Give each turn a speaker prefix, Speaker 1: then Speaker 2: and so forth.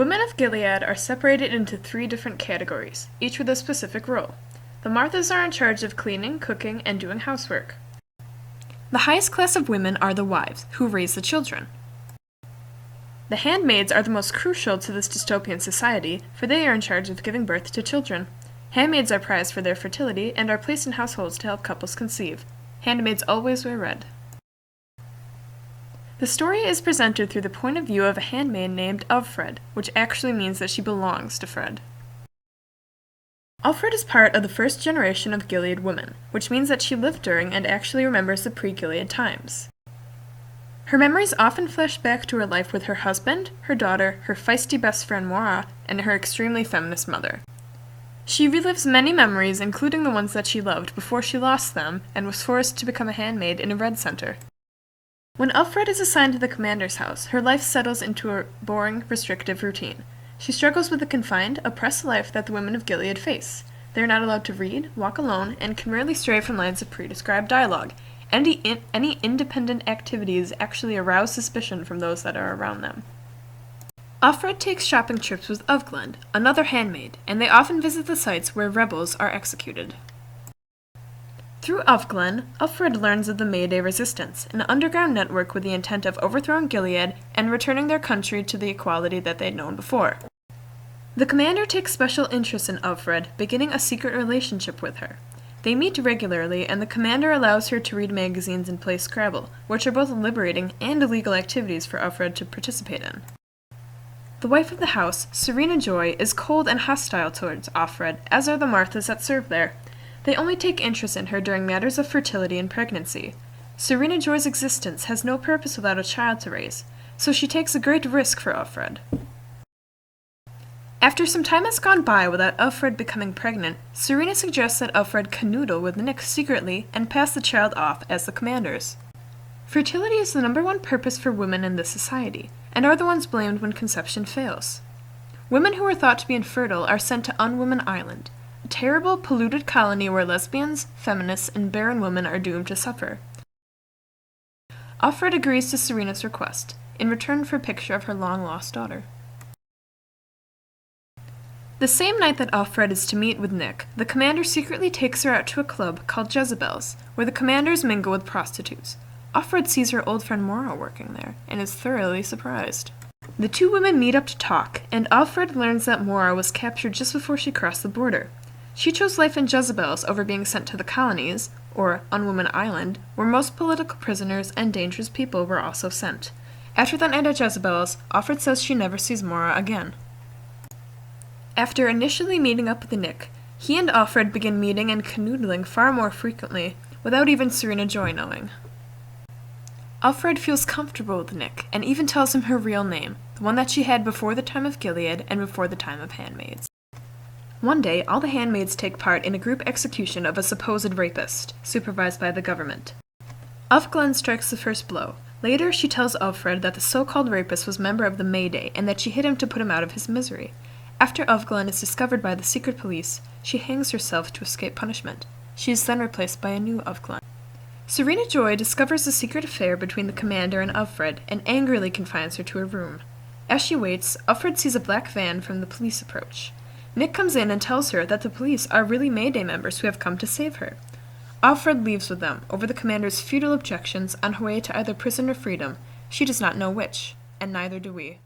Speaker 1: women of Gilead are separated into 3 different categories, each with a specific role. The Marthas are in charge of cleaning, cooking, and doing housework. The highest class of women are the wives, who raise the children. The handmaids are the most crucial to this dystopian society, for they are in charge of giving birth to children. Handmaids are prized for their fertility and are placed in households to help couples conceive. Handmaids always wear red. The story is presented through the point of view of a handmaid named Elfred, which actually means that she belongs to Fred. Elfred is part of the first generation of Gilead women, which means that she lived during and actually remembers the pre-Gilead times. Her memories often flash back to her life with her husband, her daughter, her feisty best friend Moira, and her extremely feminist mother. She relives many memories, including the ones that she loved before she lost them and was forced to become a handmaid in a red center. When Elfred is assigned to the commander's house, her life settles into a boring, restrictive routine. She struggles with the confined, oppressed life that the women of Gilead face. They are not allowed to read, walk alone, and can rarely stray from lines of pre-described dialogue. Any independent activities actually arouse suspicion from those that are around them. Elfred takes shopping trips with Ovglend, another handmaid, and they often visit the sites where rebels are executed. Through Ovglend, Elfred learns of the May Day Resistance, an underground network with the intent of overthrowing Gilead and returning their country to the equality that they'd known before. The commander takes special interest in Elfred, beginning a secret relationship with her. They meet regularly, and the commander allows her to read magazines and play Scrabble, which are both liberating and illegal activities for Elfred to participate in. The wife of the house, Serena Joy, is cold and hostile towards Elfred, as are the Marthas that serve there. They only take interest in her during matters of fertility and pregnancy. Serena Joy's existence has no purpose without a child to raise, so she takes a great risk for Elfred. After some time has gone by without Elfred becoming pregnant, Serena suggests that Elfred canoodle with Nick secretly and pass the child off as the commander's. Fertility is the #1 purpose for women in this society, and are the ones blamed when conception fails. Women who are thought to be infertile are sent to Unwoman Island, a terrible, polluted colony where lesbians, feminists, and barren women are doomed to suffer. Elfred agrees to Serena's request, in return for a picture of her long-lost daughter. The same night that Elfred is to meet with Nick, the commander secretly takes her out to a club called Jezebel's, where the commanders mingle with prostitutes. Elfred sees her old friend Moira working there, and is thoroughly surprised. The 2 women meet up to talk, and Elfred learns that Moira was captured just before she crossed the border. She chose life in Jezebel's over being sent to the colonies, or Unwoman Island, where most political prisoners and dangerous people were also sent. After that night at Jezebel's, Elfred says she never sees Moira again. After initially meeting up with Nick, he and Elfred begin meeting and canoodling far more frequently, without even Serena Joy knowing. Elfred feels comfortable with Nick, and even tells him her real name, the one that she had before the time of Gilead and before the time of handmaids. One day, all the handmaids take part in a group execution of a supposed rapist, supervised by the government. Ovglend strikes the first blow. Later, she tells Elfred that the so-called rapist was a member of the May Day, and that she hit him to put him out of his misery. After Ovglend is discovered by the secret police, she hangs herself to escape punishment. She is then replaced by a new Ovglend. Serena Joy discovers the secret affair between the commander and Elfred, and angrily confines her to her room. As she waits, Elfred sees a black van from the police approach. Nick comes in and tells her that the police are really May Day members who have come to save her. Elfred leaves with them, over the commander's futile objections, on her way to either prison or freedom. She does not know which, and neither do we.